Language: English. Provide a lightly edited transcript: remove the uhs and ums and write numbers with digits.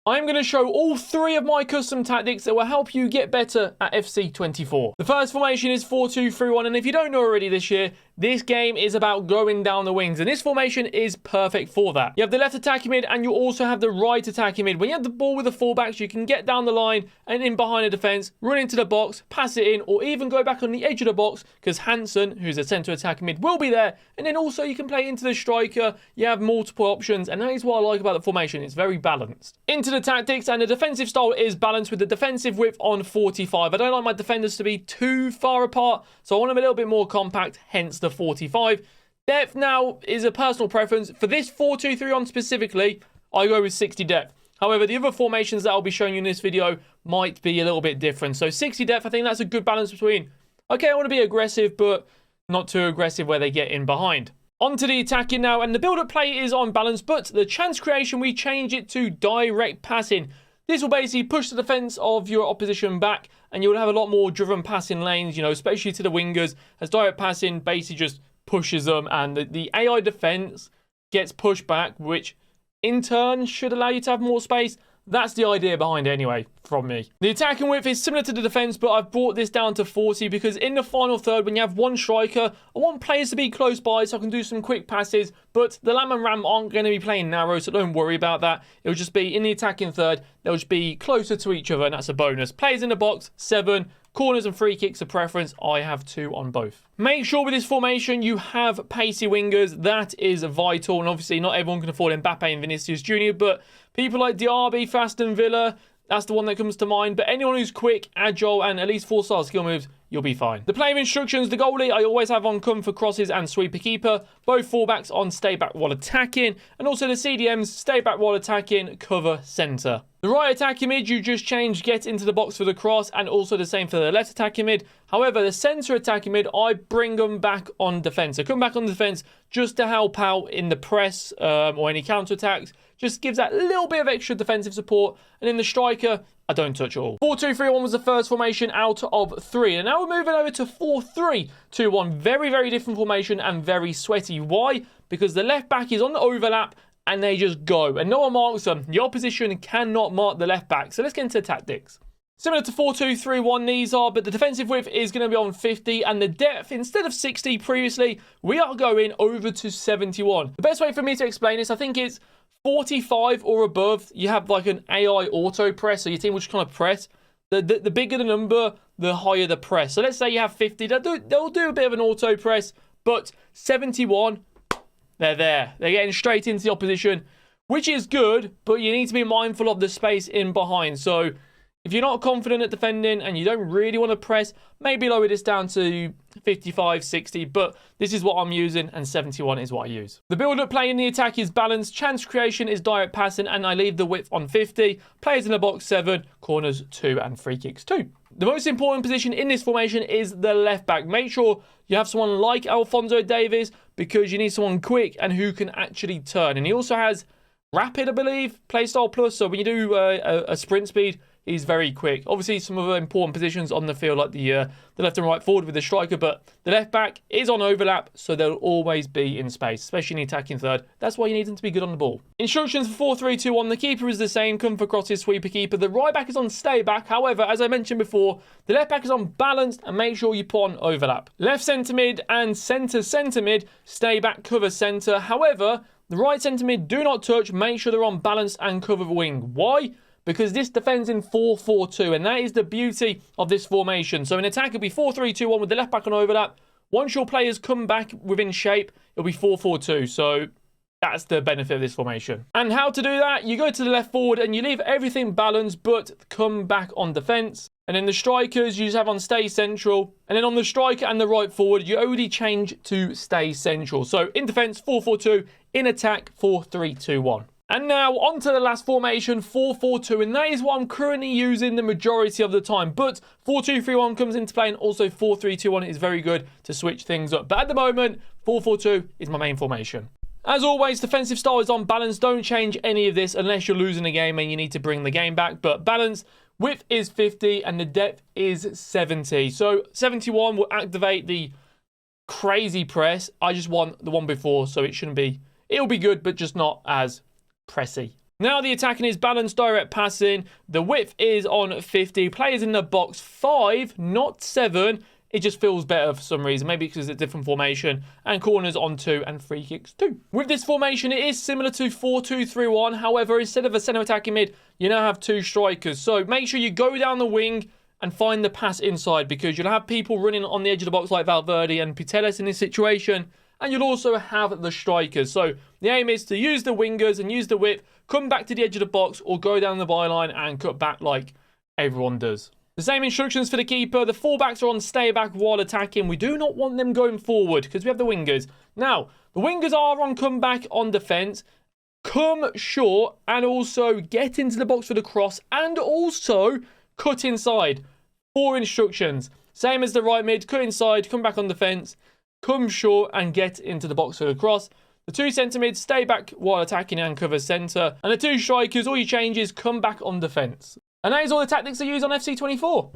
I'm going to show all 3 of my custom tactics that will help you get better at FC24. The first formation is 4-2-3-1, and if you don't know already this year, this game is about going down the wings, and this formation is perfect for that. You have the left attacking mid, and you also have the right attacking mid. When you have the ball with the fullbacks, you can get down the line and in behind the defence, run into the box, pass it in, or even go back on the edge of the box, because Hansen, who's a centre attacking mid, will be there. And then also you can play into the striker. You have multiple options, and that is what I like about the formation. It's very balanced. Into the tactics, and the defensive style is balanced with the defensive width on 45. I don't like my defenders to be too far apart, so I want them a little bit more compact, hence the 45. Depth now is a personal preference. For this 4-2-3-1 specifically, I go with 60 depth. However, the other formations that I'll be showing you in this video might be a little bit different. So 60 depth, I think that's a good balance between, okay, I want to be aggressive, but not too aggressive where they get in behind. On to the attacking now, and the build-up play is on balance, but the chance creation, we change it to direct passing. This will basically push the defense of your opposition back, and you'll have a lot more driven passing lanes, you know, especially to the wingers, as direct passing basically just pushes them, and the AI defense gets pushed back, which in turn should allow you to have more space. That's the idea behind it anyway, from me. The attacking width is similar to the defense, but I've brought this down to 40 because in the final third, when you have one striker, I want players to be close by so I can do some quick passes, but the Lam and Ram aren't going to be playing narrow, so don't worry about that. It'll just be in the attacking third, they'll just be closer to each other, and that's a bonus. Players in the box, 7. Corners and free kicks a preference. I have 2 on both. Make sure with this formation you have pacey wingers. That is vital. And obviously not everyone can afford Mbappe and Vinicius Jr. But people like Diaby, Aston Villa, that's the one that comes to mind. But anyone who's quick, agile, and at least 4-star skill moves, you'll be fine. The player instructions, the goalie, I always have on come for crosses and sweeper keeper. Both fullbacks on stay back while attacking. And also the CDMs, stay back while attacking, cover centre. The right attacking mid, you just change get into the box for the cross, and also the same for the left attacking mid. However, the centre attacking mid, I bring them back on defence. I come back on defence just to help out in the press or any counter-attacks. Just gives that little bit of extra defensive support. And in the striker, I don't touch at all. 4-2-3-1 was the first formation out of 3. And now we're moving over to 4-3-2-1. Very, very different formation and very sweaty. Why? Because the left back is on the overlap and they just go. And no one marks them. The opposition cannot mark the left back. So let's get into tactics. Similar to 4-2-3-1 these are, but the defensive width is going to be on 50, and the depth, instead of 60 previously, we are going over to 71. The best way for me to explain this, I think it's 45 or above. You have like an AI auto press, so your team will just kind of press. The bigger the number, the higher the press. So let's say you have 50, they'll do a bit of an auto press, but 71, they're there. They're getting straight into the opposition, which is good, but you need to be mindful of the space in behind. So if you're not confident at defending and you don't really want to press, maybe lower this down to 55, 60, but this is what I'm using, and 71 is what I use. The build-up play in the attack is balanced, chance creation is direct passing, and I leave the width on 50. Players in the box, 7, corners, 2, and free kicks, 2. The most important position in this formation is the left back. Make sure you have someone like Alphonso Davies, because you need someone quick and who can actually turn. And he also has rapid, I believe, playstyle plus, so when you do a sprint speed, he's very quick. Obviously, some other important positions on the field, like the left and right forward with the striker, but the left back is on overlap, so they'll always be in space, especially in the attacking third. That's why you need them to be good on the ball. Instructions for 4-3-2-1, the keeper is the same, come for crosses, sweeper keeper. The right back is on stay back. However, as I mentioned before, the left back is on balanced, and make sure you put on overlap. Left centre mid and centre mid, stay back, cover centre. However, the right centre mid do not touch. Make sure they're on balance and cover wing. Why? Because this defends in 4-4-2, and that is the beauty of this formation. So in attack, it'll be 4-3-2-1 with the left back on overlap. Once your players come back within shape, it'll be 4-4-2. So that's the benefit of this formation. And how to do that? You go to the left forward and you leave everything balanced, but come back on defence. And then the strikers, you just have on stay central. And then on the striker and the right forward, you only change to stay central. So in defence, 4-4-2. In attack, 4-3-2-1. And now, on to the last formation, 4-4-2, and that is what I'm currently using the majority of the time. But 4-2-3-1 comes into play, and also 4-3-2-1 is very good to switch things up. But at the moment, 4-4-2 is my main formation. As always, defensive style is on balance. Don't change any of this unless you're losing a game and you need to bring the game back. But balance, width is 50, and the depth is 70. So 71 will activate the crazy press. I just want the one before, so it shouldn't be... It'll be good, but just not as pressy. Now the attacking is balanced direct passing. The width is on 50. Players in the box 5, not 7. It just feels better for some reason. Maybe because it's a different formation. And corners on 2 and free kicks 2. With this formation, it is similar to 4-2-3-1. However, instead of a centre attacking mid, you now have 2 strikers. So make sure you go down the wing and find the pass inside, because you'll have people running on the edge of the box like Valverde and Putellas in this situation. And you'll also have the strikers. So the aim is to use the wingers and use the width, come back to the edge of the box, or go down the byline and cut back like everyone does. The same instructions for the keeper. The fullbacks are on stay back while attacking. We do not want them going forward because we have the wingers. Now, the wingers are on comeback on defence. Come short and also get into the box for the cross and also cut inside. 4 instructions. Same as the right mid. Cut inside, come back on defence, come short and get into the box for the cross. The 2 centre mids stay back while attacking and cover centre. And the 2 strikers, all your changes, come back on defence. And that is all the tactics I use on FC24.